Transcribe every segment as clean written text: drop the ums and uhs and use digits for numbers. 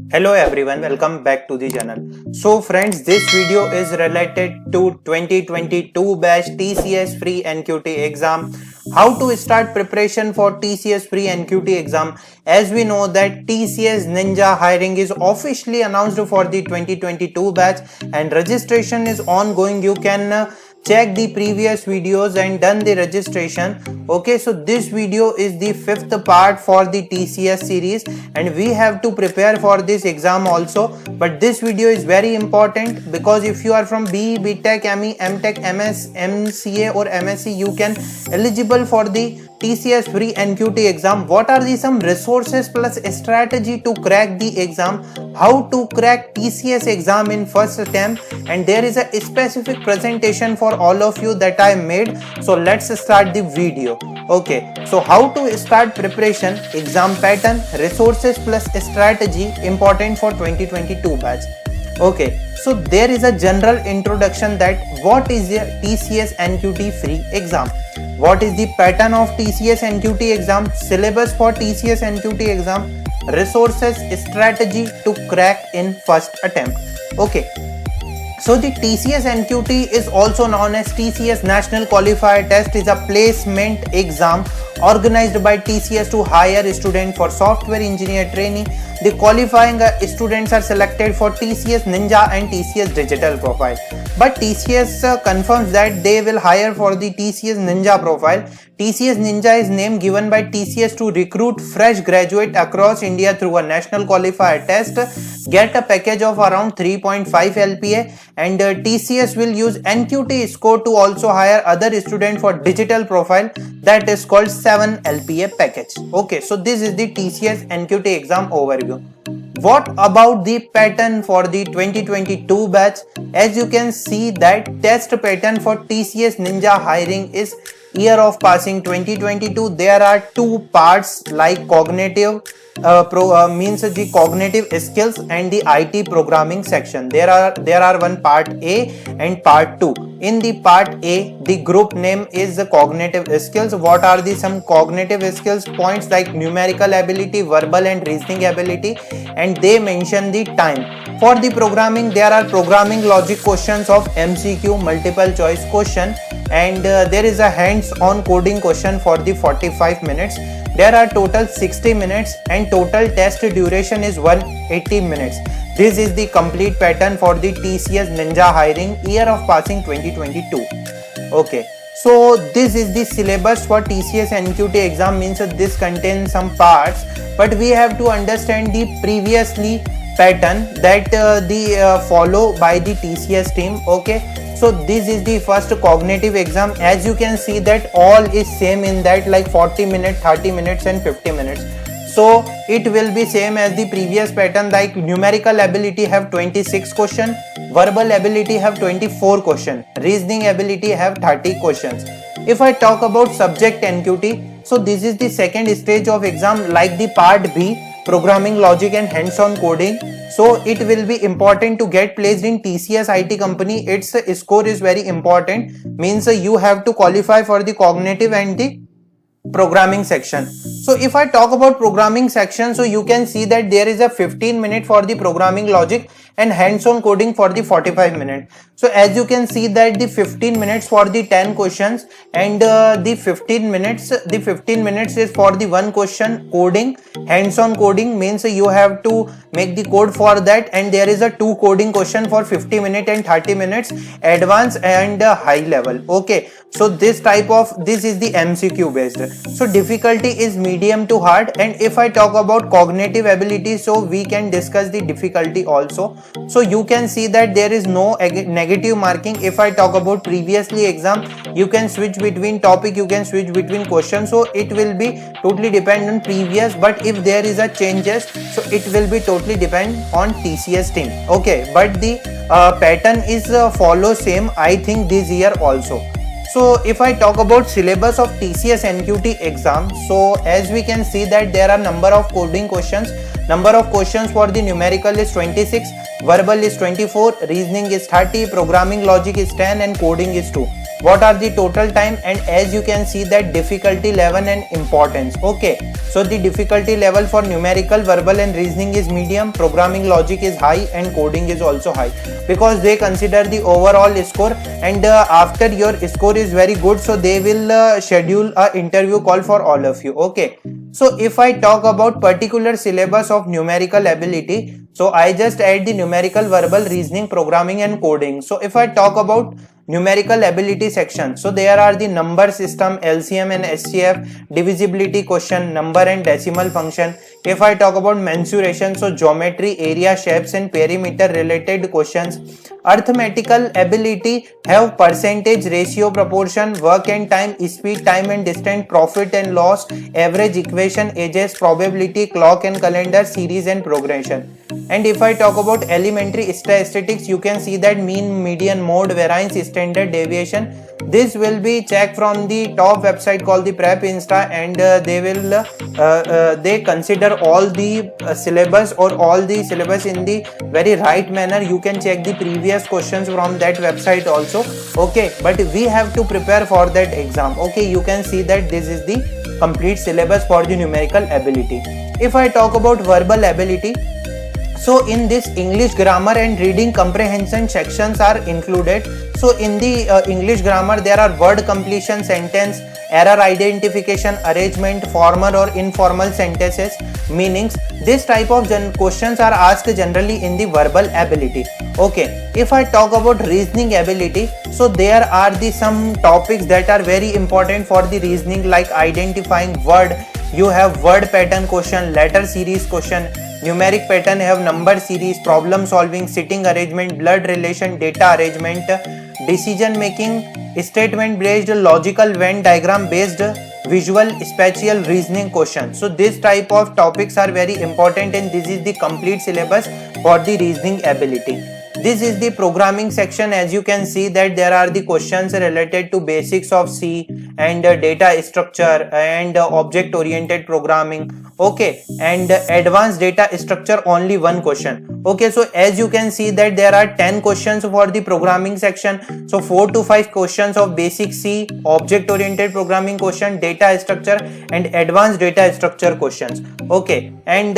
Hello everyone, welcome back to the channel. So friends, this video is related to 2022 batch TCS Free NQT exam. How to start preparation for TCS Free NQT exam. As we know that TCS Ninja hiring is officially announced for the 2022 batch and registration is ongoing. You can check the previous videos and done the registration. Okay, so this video is the fifth part for the TCS series and we have to prepare for this exam also, but this video is very important because if you are from BE, BTech, ME, MTech, MS, MCA or MSc, you can eligible for the TCS Free NQT exam. What are the some resources plus strategy to crack the exam, how to crack TCS exam in first attempt, and there is a specific presentation for all of you that I made. So let's start the video. Okay, so how to start preparation, exam pattern, resources plus strategy important for 2022 batch. Okay, so there is a general introduction that what is a TCS NQT free exam, what is the pattern of TCS NQT exam, syllabus for TCS NQT exam, resources, strategy to crack in first attempt. Okay, so the TCS NQT is also known as TCS National Qualifier Test, is a placement exam organized by TCS to hire students for software engineer training. The qualifying students are selected for TCS Ninja and TCS Digital profile. But TCS confirms that they will hire for the TCS Ninja profile. TCS Ninja is name given by TCS to recruit fresh graduate across India through a national qualifier test, get a package of around 3.5 LPA, and TCS will use NQT score to also hire other students for digital profile, that is called 7 LPA package. Okay, so this is the TCS NQT exam overview. What about the pattern for the 2022 batch? As you can see that test pattern for TCS Ninja hiring is year of passing 2022. There are two parts like cognitive means the cognitive skills and the IT programming section. There are one part A and part 2. In the part A, the group name is the cognitive skills. What are the some cognitive skills points like numerical ability, verbal and reasoning ability, and they mention the time. For the programming, there are programming logic questions of MCQ, multiple choice question, and there is a hands-on coding question for the 45 minutes. There are total 60 minutes and total test duration is 180 minutes. This is the complete pattern for the TCS Ninja hiring year of passing 2022. Okay, so this is the syllabus for TCS NQT exam, means that this contains some parts, but we have to understand the previously pattern that follow by the TCS team. Okay, so this is the first cognitive exam. As you can see that all is same in that, like 40 minutes, 30 minutes and 50 minutes. So it will be same as the previous pattern, like numerical ability have 26 question, verbal ability have 24 question, reasoning ability have 30 questions. If I talk about subject NQT, so this is the second stage of exam, like the part B, programming logic and hands-on coding. So it will be important to get placed in TCS IT company. Its score is very important, means you have to qualify for the cognitive and the programming section. So if I talk about programming section, so you can see that there is a 15 minute for the programming logic and hands-on coding for the 45 minutes. So as you can see that the 15 minutes for the 10 questions and the 15 minutes is for the one question coding. Hands-on coding means you have to make the code for that, and there is a two coding question for 50 minutes and 30 minutes, advanced and high level. Okay, so this is the MCQ based. So difficulty is medium to hard, and if I talk about cognitive ability, so we can discuss the difficulty also. So you can see that there is no negative marking. If I talk about previously exam, you can switch between topic, you can switch between questions, so it will be totally depend on previous, but if there is a changes, so it will be totally depend on TCS team. Okay, but the pattern is follow same, I think, this year also. So if I talk about syllabus of TCS NQT exam, so as we can see that there are number of coding questions. Number of questions for the numerical is 26, verbal is 24, reasoning is 30, programming logic is 10 and coding is 2. what are the total time, and as you can see that difficulty level and importance. Okay, so the difficulty level for numerical, verbal and reasoning is medium, programming logic is high, and coding is also high, because they consider the overall score, and after your score is very good, so they will schedule a interview call for all of you. Okay, so if I talk about particular syllabus of numerical ability, so I just add the numerical, verbal, reasoning, programming and coding. So if I talk about numerical ability section, so there are the number system, LCM and SCF, divisibility question, number and decimal function. If I talk about mensuration, so geometry, area, shapes and perimeter related questions. Arithmetical ability have percentage, ratio, proportion, work and time, speed, time and distance, profit and loss, average, equation, ages, probability, clock and calendar, series and progression. And if I talk about elementary statistics, you can see that mean, median, mode, variance, standard deviation. This will be checked from the top website called the Prep Insta, and they consider all the syllabus or all the syllabus in the very right manner. You can check the previous questions from that website also. Okay, but we have to prepare for that exam. Okay, you can see that this is the complete syllabus for the numerical ability. If I talk about verbal ability, so in this English grammar and reading comprehension sections are included. So in the English grammar there are word completion, sentence, error identification, arrangement, formal or informal sentences, meanings. This type of questions are asked generally in the verbal ability. Okay, if I talk about reasoning ability, so there are some topics that are very important for the reasoning, like identifying word. You have word pattern question, letter series question, numeric pattern have number series, problem solving, sitting arrangement, blood relation, data arrangement, decision making, statement based, logical Venn diagram based, visual, spatial, reasoning question. So this type of topics are very important, and this is the complete syllabus for the reasoning ability. This is the programming section. As you can see that there are the questions related to basics of C and data structure and object oriented programming. Okay, and advanced data structure, only one question. Okay, so as you can see that there are 10 questions for the programming section. So 4 to 5 questions of basic C, object oriented programming question, data structure and advanced data structure questions. Okay, and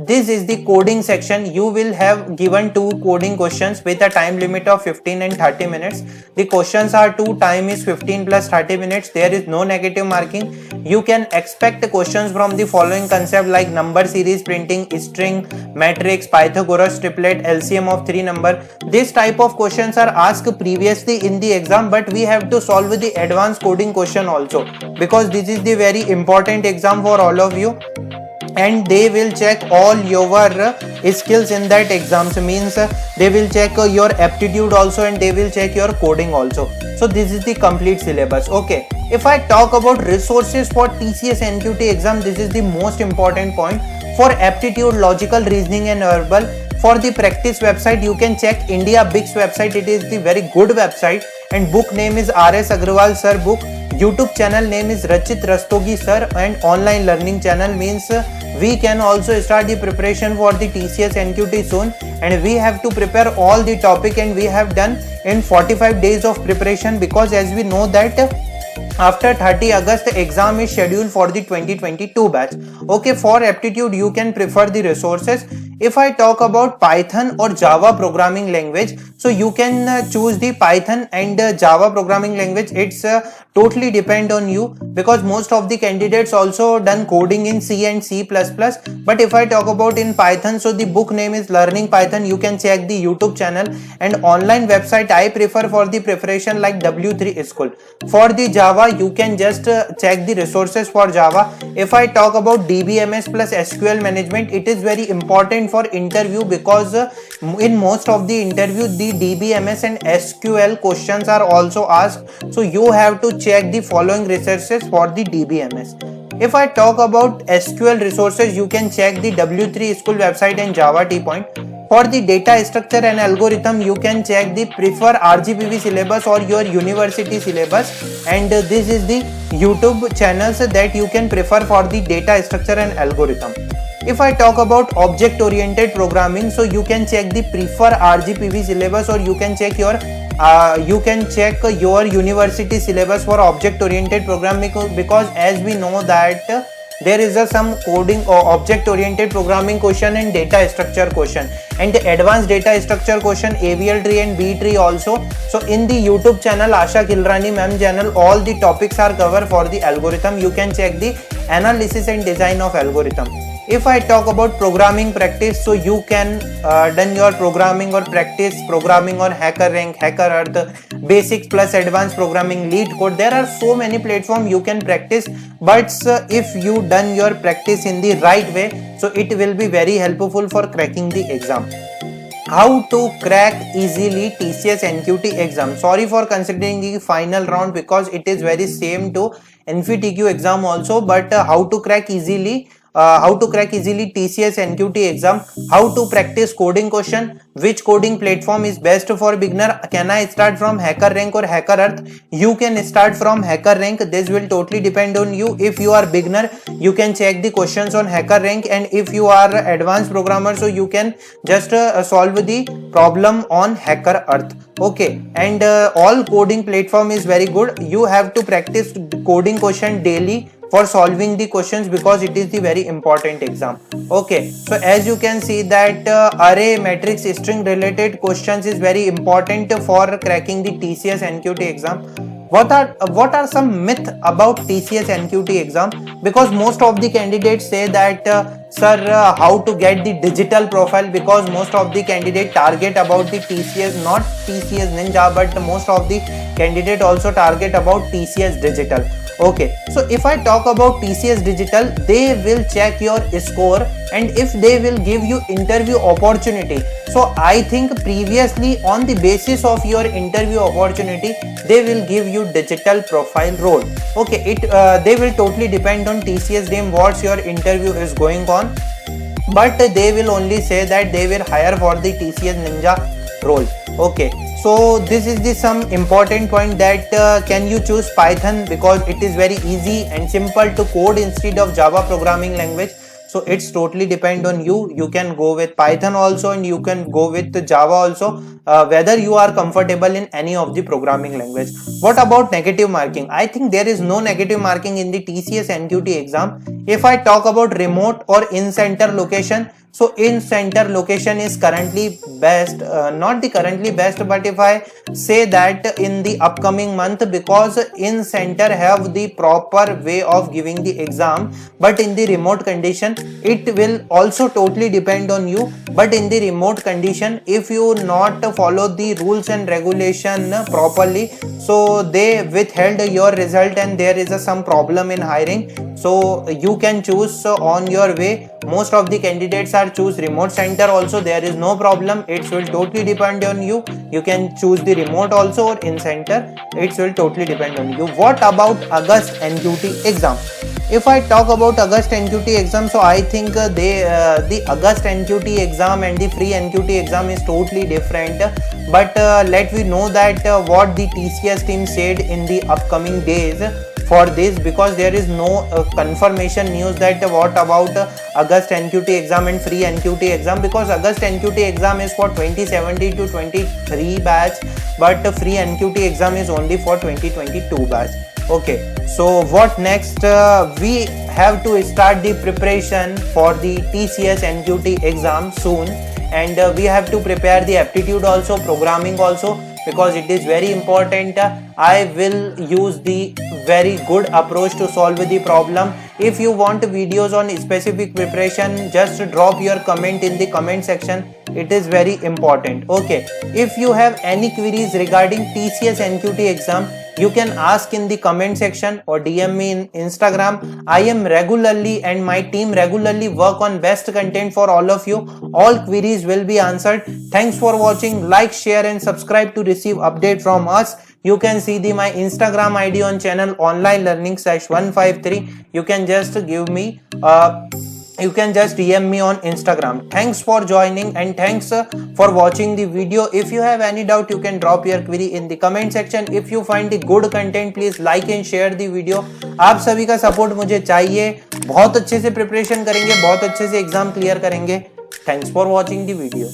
this is the coding section. You will have given 2 coding questions with a time limit of 15 and 30 minutes. The questions are 2, time is 15 plus 30 minutes. There is no negative marking. You can expect questions from the following concept, like number series, printing, string, matrix, Pythagoras triplet, LCM of 3 number. This type of questions are asked previously in the exam, but we have to solve the advanced coding question also, because this is the very important exam for all of you, and they will check all your skills in that exam. So means they will check your aptitude also, and they will check your coding also. So this is the complete syllabus. Okay, if I talk about resources for TCS NQT exam, this is the most important point. For aptitude, logical, reasoning and verbal, for the practice website you can check India Bix website. It is the very good website, and book name is RS Agrawal sir book. YouTube channel name is Rachit Rastogi sir, and online learning channel means we can also start the preparation for the TCS NQT soon, and we have to prepare all the topic, and we have done in 45 days of preparation, because as we know that after 30 August the exam is scheduled for the 2022 batch. Okay, for aptitude you can prefer the resources. If I talk about Python or Java programming language, so you can choose the Python and Java programming language. It's totally depend on you, because most of the candidates also done coding in C and C++. But if I talk about in Python, so the book name is Learning Python. You can check the YouTube channel, and online website I prefer for the preparation like W3 School. For the Java you can just check the resources for Java. If I talk about DBMS plus SQL management, it is very important for interview, because in most of the interview the DBMS and SQL questions are also asked. So you have to check the following resources for the DBMS. If I talk about SQL resources, you can check the W3 School website and Java T-Point. For the data structure and algorithm, you can check the prefer RGPV syllabus or your university syllabus, and this is the YouTube channels that you can prefer for the data structure and algorithm. If I talk about object oriented programming, so you can check the prefer RGPV syllabus, or you can check your university syllabus for object oriented programming, because as we know that there is some coding or object oriented programming question and data structure question, and the advanced data structure question, AVL tree and B tree also. So in the YouTube channel Asha Kilrani ma'am channel, all the topics are covered for the algorithm. You can check the analysis and design of algorithm. If I talk about programming practice, so you can done your programming or practice programming on HackerRank, HackerEarth, basics plus advanced programming, lead code. There are so many platforms you can practice, but if you done your practice in the right way, so it will be very helpful for cracking the exam. How to crack easily TCS NQT exam? Sorry for considering the final round, because it is very same to NVTQ exam also, but how to crack easily TCS NQT exam, how to practice coding question, which coding platform is best for beginner, can I start from HackerRank or HackerEarth? You can start from HackerRank. This will totally depend on you. If you are beginner, you can check the questions on HackerRank, and if you are advanced programmer, so you can just solve the problem on HackerEarth. Okay, and all coding platform is very good. You have to practice coding question daily for solving the questions, because it is the very important exam. Okay, so as you can see that array, matrix, string related questions is very important for cracking the TCS NQT exam. What are some myth about TCS NQT exam? Because most of the candidates say that sir, how to get the digital profile, because most of the candidate target about the TCS, not TCS Ninja, but most of the candidate also target about TCS Digital. Okay, so if I talk about TCS Digital, they will check your score, and if they will give you interview opportunity, so I think previously on the basis of your interview opportunity, they will give you digital profile role. Okay, they will totally depend on TCS name what's your interview is going on, but they will only say that they will hire for the TCS Ninja role. Okay, so this is the some important point, that can you choose Python, because it is very easy and simple to code instead of Java programming language. So it's totally depend on you. You can go with Python also, and you can go with Java also, whether you are comfortable in any of the programming language. What about negative marking? I think there is no negative marking in the TCS NQT exam. If I talk about remote or in-center location, so in-center location is currently best, not the currently best, but if I say that in the upcoming month, because in-center have the proper way of giving the exam, but in the remote condition, it will also totally depend on you. But in the remote condition, if you not follow the rules and regulation properly, so they withheld your result, and there is some problem in hiring. So you can choose on your way. Most of the candidates are choose remote center also, there is no problem. It will totally depend on you. You can choose the remote also or in center. It will totally depend on you. What about August NQT exam? If I talk about August NQT exam, so I think the August NQT exam and the free NQT exam is totally different. But let we know that what the TCS team said in the upcoming days for this, because there is no confirmation news that what about August NQT exam and free NQT exam, because August NQT exam is for 2017 to 23 batch, but free NQT exam is only for 2022 batch. Okay, so what next? We have to start the preparation for the TCS NQT exam soon, and we have to prepare the aptitude also, programming also, because it is very important. I will use the very good approach to solve the problem. If you want videos on specific preparation, just drop your comment in the comment section. It is very important. Okay, if you have any queries regarding TCS NQT exam, you can ask in the comment section or DM me in Instagram. I am regularly and my team regularly work on best content for all of you. All queries will be answered. Thanks for watching. Like, share and subscribe to receive update from us. You can see my Instagram ID on channel online learning /153. You can just give me you can just DM me on Instagram. Thanks for joining and thanks for watching the video. If you have any doubt, you can drop your query in the comment section. If you find the good content, please like and share the video. आप सभी का support मुझे चाहिए. बहुत अच्छे से preparation करेंगे, बहुत अच्छे से एग्जाम क्लियर करेंगे. Thanks for watching the video.